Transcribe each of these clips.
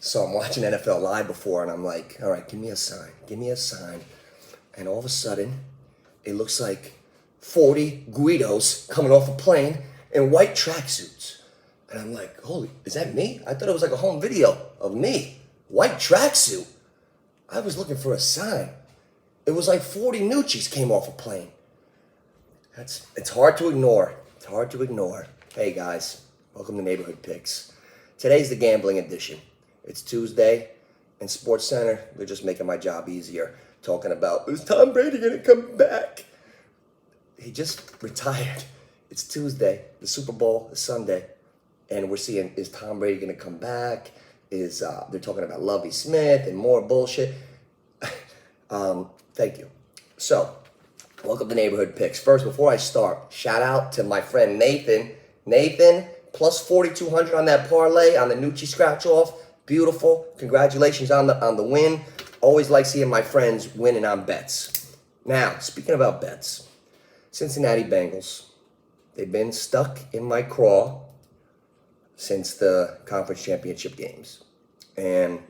So I'm watching NFL Live before, and I'm like, all right, give me a sign. Give me a sign. And all of a sudden, it looks like 40 Guidos coming off a plane in white tracksuits. And I'm like, holy, is that me? I thought it was like a home video of me. White tracksuit. I was looking for a sign. It was like 40 Nucci's came off a plane. It's hard to ignore. It's hard to ignore. Hey guys, welcome to Neighborhood Picks. Today's the gambling edition. It's Tuesday, and Sports Center, they're just making my job easier. Talking about, is Tom Brady gonna come back? He just retired. It's Tuesday. The Super Bowl is Sunday. And we're seeing, is Tom Brady gonna come back? They're talking about Lovie Smith and more bullshit. Thank you. So, welcome to Neighborhood Picks. First, before I start, shout out to my friend Nathan. Nathan, plus 4,200 on that parlay on the Nucci scratch off. Beautiful. Congratulations on the win. Always like seeing my friends winning on bets. Now, speaking about bets, Cincinnati Bengals, they've been stuck in my craw since the conference championship games. And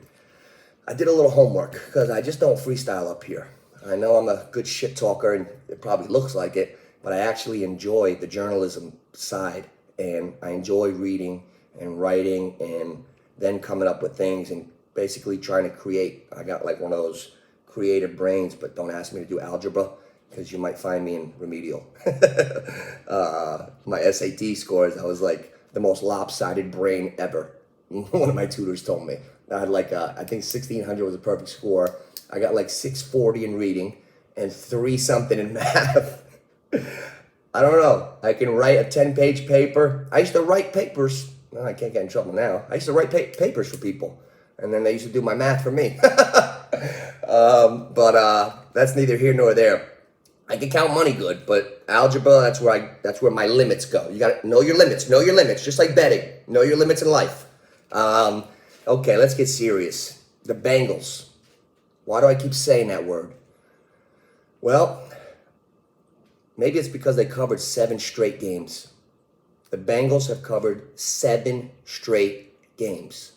I did a little homework because I just don't freestyle up here. I know I'm a good shit talker and it probably looks like it, but I actually enjoy the journalism side, and I enjoy reading and writing and then coming up with things and basically trying to create. I got like one of those creative brains, but don't ask me to do algebra because you might find me in remedial. My SAT scores, I was like the most lopsided brain ever. One of my tutors told me. I had like, I think 1,600 was a perfect score. I got like 640 in reading and 3 something in math. I don't know. I can write a 10-page paper. I used to write papers. No, I can't get in trouble now. I used to write papers for people, and then they used to do my math for me. But that's neither here nor there. I can count money good, but algebra, that's where my limits go. You gotta know your limits. Know your limits, just like betting. Know your limits in life. Okay, let's get serious. The Bengals. Why do I keep saying that word? Well, maybe it's because they covered 7 straight games. The Bengals have covered 7 straight games.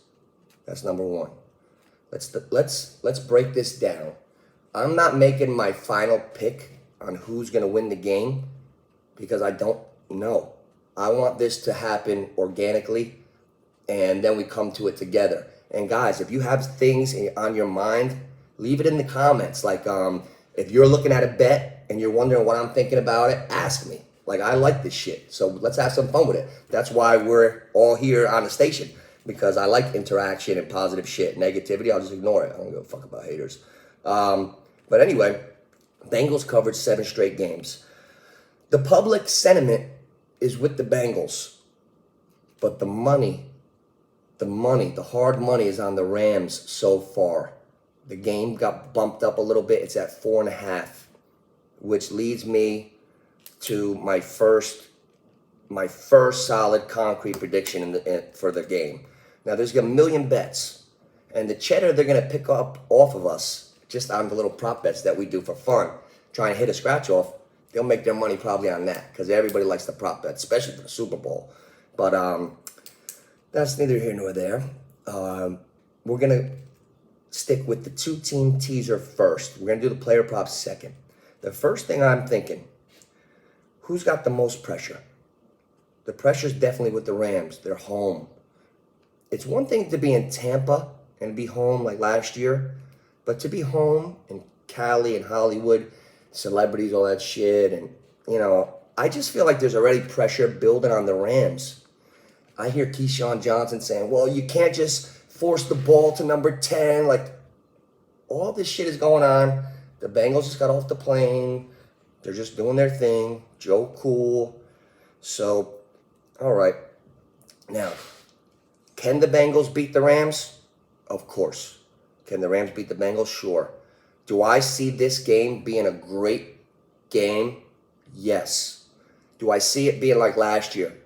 That's number one. Let's break this down. I'm not making my final pick on who's going to win the game because I don't know. I want this to happen organically, and then we come to it together. And guys, if you have things on your mind, leave it in the comments. Like, if you're looking at a bet and you're wondering what I'm thinking about it, ask me. Like, I like this shit, so let's have some fun with it. That's why we're all here on the station, because I like interaction and positive shit. Negativity, I'll just ignore it. I don't give a fuck about haters. But anyway, Bengals covered 7 straight games. The public sentiment is with the Bengals, but the hard money is on the Rams so far. The game got bumped up a little bit. It's at 4.5, which leads me to my first solid concrete prediction for the game. Now, there's a million bets, and the cheddar they're going to pick up off of us just on the little prop bets that we do for fun, trying to hit a scratch off. They'll make their money probably on that because everybody likes the prop bet, especially for the Super Bowl. But that's neither here nor there. We're going to stick with the 2-team teaser first. We're going to do the player props second. The first thing I'm thinking, who's got the most pressure? The pressure's definitely with the Rams. They're home. It's one thing to be in Tampa and be home like last year, but to be home in Cali and Hollywood, celebrities, all that shit, and, you know, I just feel like there's already pressure building on the Rams. I hear Keyshawn Johnson saying, well, you can't just force the ball to number 10. Like, all this shit is going on. The Bengals just got off the plane. They're just doing their thing. Joe Cool. So, all right. Now, can the Bengals beat the Rams? Of course. Can the Rams beat the Bengals? Sure. Do I see this game being a great game? Yes. Do I see it being like last year?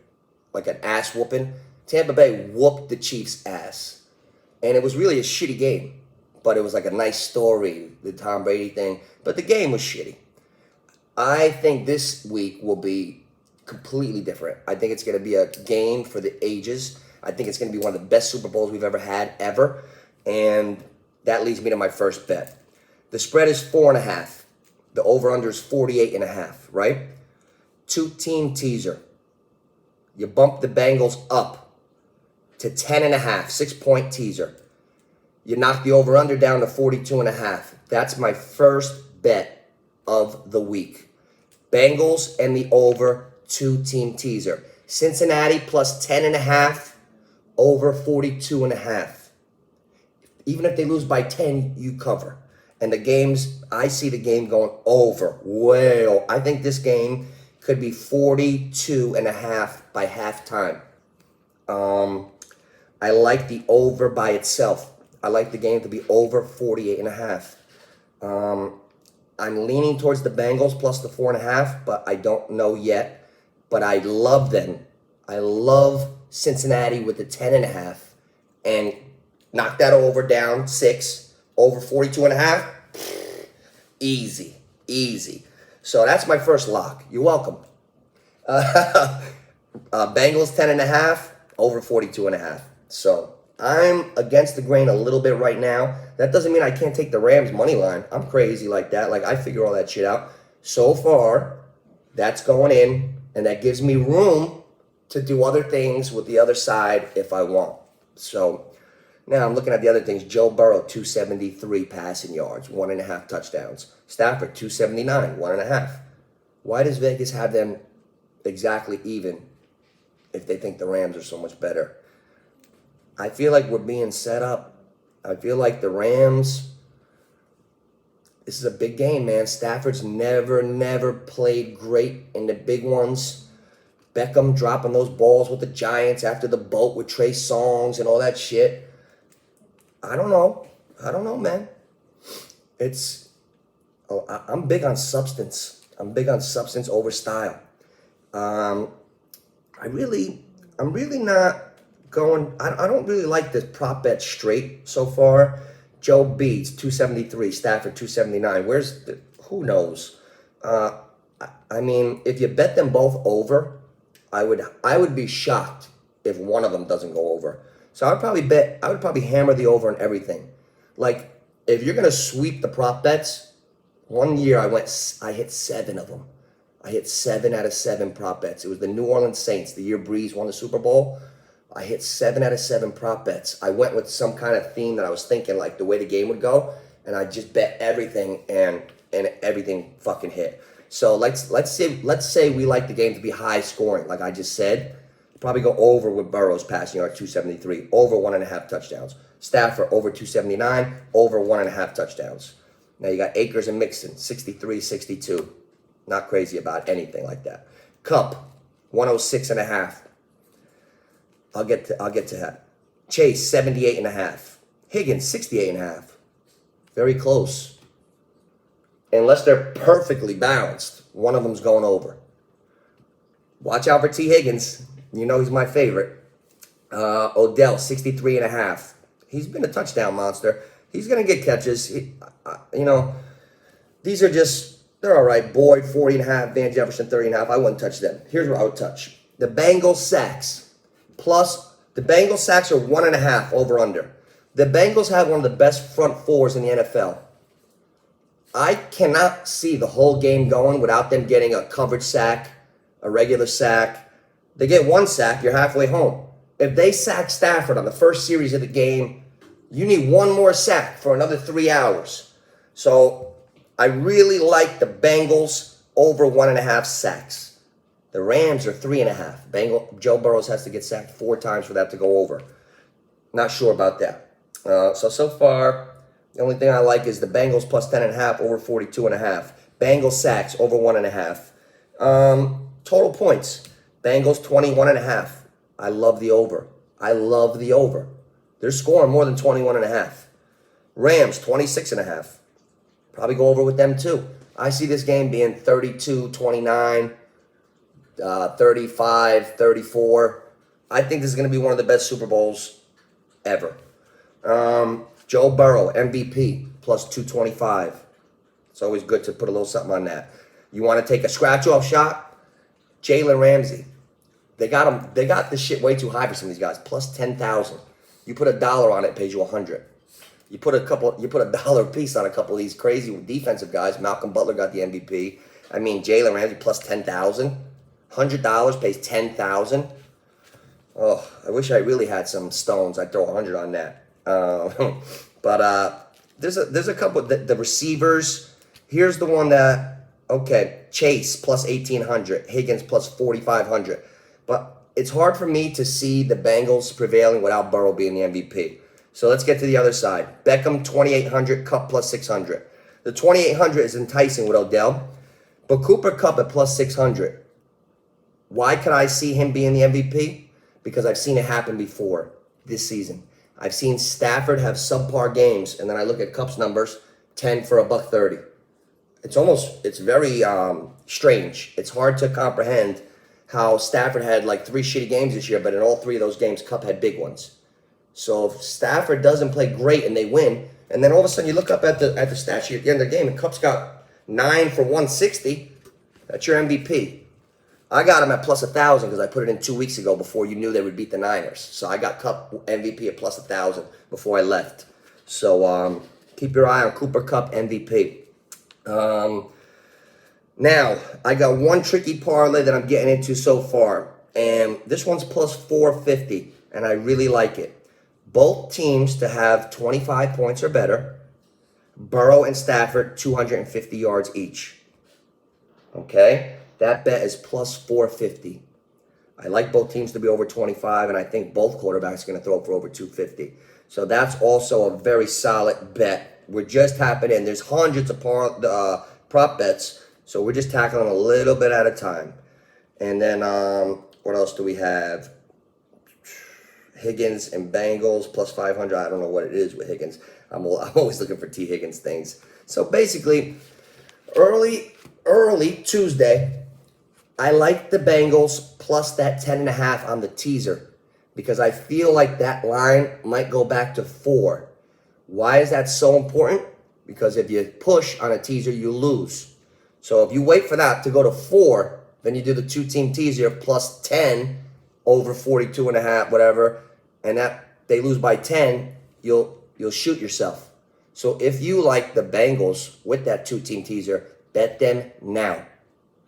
Like an ass whooping? Tampa Bay whooped the Chiefs' ass. And it was really a shitty game. But it was like a nice story, the Tom Brady thing. But the game was shitty. I think this week will be completely different. I think it's going to be a game for the ages. I think it's going to be one of the best Super Bowls we've ever had, ever. And that leads me to my first bet. The spread is 4.5. The over-under is 48.5, right? 2-team teaser. You bump the Bengals up to 10.5, 6-point teaser. You knock the over-under down to 42.5. That's my first bet of the week. Bengals and the over, 2-team teaser. Cincinnati plus 10.5, over 42.5. Even if they lose by 10, you cover. And the games, I see the game going over. Well, I think this game could be 42.5 by halftime. I like the over by itself. I like the game to be over 48.5. I'm leaning towards the Bengals plus the 4.5, but I don't know yet. But I love them. I love Cincinnati with the 10.5, and knock that over down 6, over 42.5. Easy, easy. So that's my first lock. You're welcome. Bengals 10.5, over 42.5. So I'm against the grain a little bit right now. That doesn't mean I can't take the Rams money line. I'm crazy like that. Like, I figure all that shit out. So far, that's going in, and that gives me room to do other things with the other side if I want. So now I'm looking at the other things. Joe Burrow, 273 passing yards, 1.5 touchdowns. Stafford, 279, 1.5. Why does Vegas have them exactly even if they think the Rams are so much better? I feel like we're being set up. I feel like the Rams, this is a big game, man. Stafford's never played great in the big ones. Beckham dropping those balls with the Giants after the boat with Trey Songz and all that shit. I don't know, man. I'm big on substance. I'm big on substance over style. I'm really not going. I don't really like this prop bet straight so far. Joe Beats 273, Stafford 279. Who knows? I mean, if you bet them both over, I would be shocked if one of them doesn't go over. So I would probably hammer the over on everything. Like, if you're gonna sweep the prop bets, one year I hit 7 of them. I hit 7 out of 7 prop bets. It was the New Orleans Saints, the year Breeze won the Super Bowl. I hit 7 out of 7 prop bets. I went with some kind of theme that I was thinking, like the way the game would go, and I just bet everything, and everything fucking hit. So let's say we like the game to be high scoring, like I just said. Probably go over with Burrow's passing yard 273, over 1.5 touchdowns. Stafford over 279, over 1.5 touchdowns. Now you got Akers and Mixon 63, 62. Not crazy about anything like that. Cup 106.5. I'll get to that. Chase 78.5. Higgins 68.5. Very close. Unless they're perfectly balanced, one of them's going over. Watch out for T. Higgins. You know he's my favorite. Odell 63.5. He's been a touchdown monster. He's gonna get catches. These are they're all right. Boyd 40.5. Van Jefferson 30.5. I wouldn't touch them. Here's what I would touch: the Bengals sacks. Plus, the Bengals sacks are 1.5 over under. The Bengals have one of the best front fours in the NFL. I cannot see the whole game going without them getting a coverage sack, a regular sack. They get one sack, you're halfway home. If they sack Stafford on the first series of the game, you need one more sack for another 3 hours. So I really like the Bengals over 1.5 sacks. The Rams are 3.5. Joe Burrows has to get sacked 4 times for that to go over. Not sure about that. So far, the only thing I like is the Bengals plus 10.5 over 42.5. Bengals sacks over 1.5. Total points. Bengals 21.5. I love the over. I love the over. They're scoring more than 21.5. Rams 26.5. Probably go over with them too. I see this game being 32-29, 35-34. I think this is going to be one of the best Super Bowls ever. Joe Burrow, MVP, plus 225. It's always good to put a little something on that. You want to take a scratch-off shot? Jalen Ramsey, They got them. They got this shit way too high for some of these guys. Plus 10,000. You put $1 on it, it pays you 100. You put a dollar piece on a couple of these crazy defensive guys. Malcolm Butler got the MVP. I mean, Jalen Ramsey plus 10,000. $100 pays 10,000. Oh, I wish I really had some stones. I'd throw 100 on that. But there's a couple. The receivers. Here's the one that, okay, Chase plus 1,800. Higgins plus 4,500. But it's hard for me to see the Bengals prevailing without Burrow being the MVP. So let's get to the other side. Beckham 2,800, Kupp plus 600. The 2,800 is enticing with Odell, but Cooper Kupp at plus 600. Why could I see him being the MVP? Because I've seen it happen before this season. I've seen Stafford have subpar games, and then I look at Kupp's numbers, 10 for $130. It's very strange. It's hard to comprehend how Stafford had like 3 shitty games this year, but in all 3 of those games, Kupp had big ones. So if Stafford doesn't play great and they win, and then all of a sudden you look up at the stat sheet at the end of the game, and Kupp's got 9 for 160, that's your MVP. I got him at plus 1,000 because I put it in 2 weeks ago before you knew they would beat the Niners. So I got Kupp MVP at plus 1,000 before I left. So keep your eye on Cooper Kupp MVP. Now, I got one tricky parlay that I'm getting into so far. And this one's plus 450, and I really like it. Both teams to have 25 points or better. Burrow and Stafford, 250 yards each. Okay? That bet is plus 450. I like both teams to be over 25, and I think both quarterbacks are going to throw for over 250. So that's also a very solid bet. We're just tapping in. There's hundreds of prop bets, so we're just tackling a little bit at a time. And then what else do we have? Higgins and Bengals plus 500. I don't know what it is with Higgins. I'm always looking for T. Higgins things. So basically, early Tuesday, I like the Bengals plus that 10.5 on the teaser because I feel like that line might go back to 4. Why is that so important? Because if you push on a teaser, you lose. So if you wait for that to go to 4, then you do the 2-team teaser plus 10 over 42.5, whatever, and that they lose by 10, you'll shoot yourself. So if you like the Bengals with that 2-team teaser, bet them now.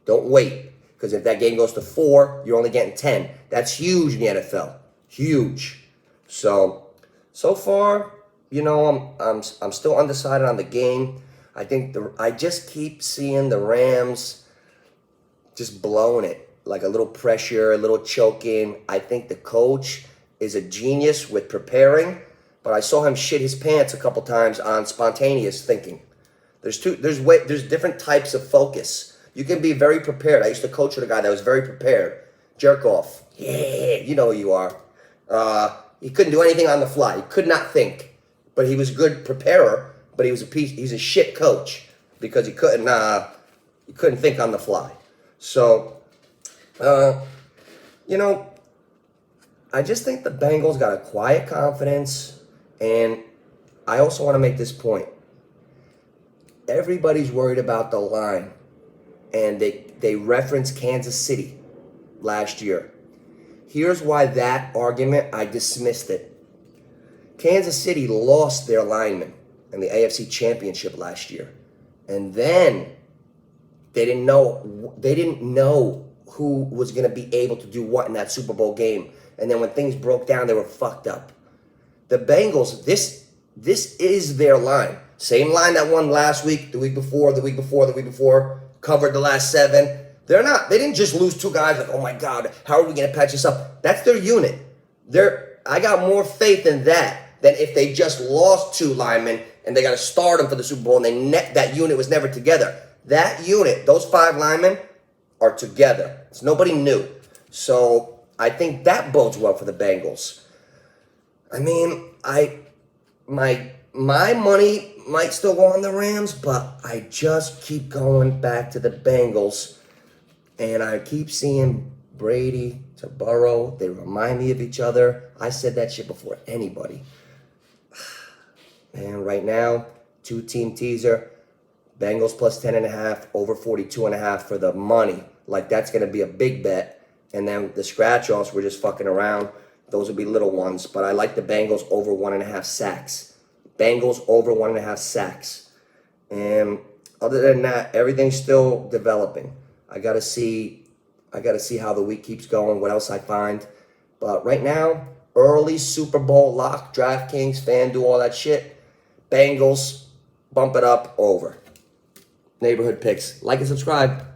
Don't wait, because if that game goes to 4, you're only getting 10. That's huge in the NFL. Huge. So far, you know, I'm still undecided on the game. I just keep seeing the Rams just blowing it, like a little pressure, a little choking. I think the coach is a genius with preparing, but I saw him shit his pants a couple times on spontaneous thinking. There's different types of focus. You can be very prepared. I used to coach with a guy that was very prepared. Jerk off. Yeah, you know who you are. He couldn't do anything on the fly. He could not think. But he was a good preparer, but he's a shit coach because he couldn't think on the fly. So, you know, I just think the Bengals got a quiet confidence, and I also want to make this point. Everybody's worried about the line, and they reference Kansas City last year. Here's why that argument, I dismissed it. Kansas City lost their lineman in the AFC Championship last year. And then they didn't know who was going to be able to do what in that Super Bowl game. And then when things broke down, they were fucked up. The Bengals, this is their line. Same line that won last week, the week before, covered the last 7. They didn't just lose 2 guys like, oh my God, how are we going to patch this up? That's their unit. I got more faith in that than if they just lost 2 linemen and they got to start them for the Super Bowl and that unit was never together. That unit, those 5 linemen are together. It's nobody new. So I think that bodes well for the Bengals. I mean, my money might still go on the Rams, but I just keep going back to the Bengals. And I keep seeing Brady to Burrow. They remind me of each other. I said that shit before anybody. And right now, 2-team teaser. Bengals plus 10.5, over 42.5 for the money. Like, that's going to be a big bet. And then the scratch-offs, we're just fucking around. Those would be little ones. But I like the Bengals over 1.5 sacks. Bengals over 1.5 sacks. And other than that, everything's still developing. I gotta see how the week keeps going, what else I find. But right now, early Super Bowl lock, DraftKings, FanDuel, all that shit. Bengals, bump it up, over. Neighborhood picks. Like and subscribe.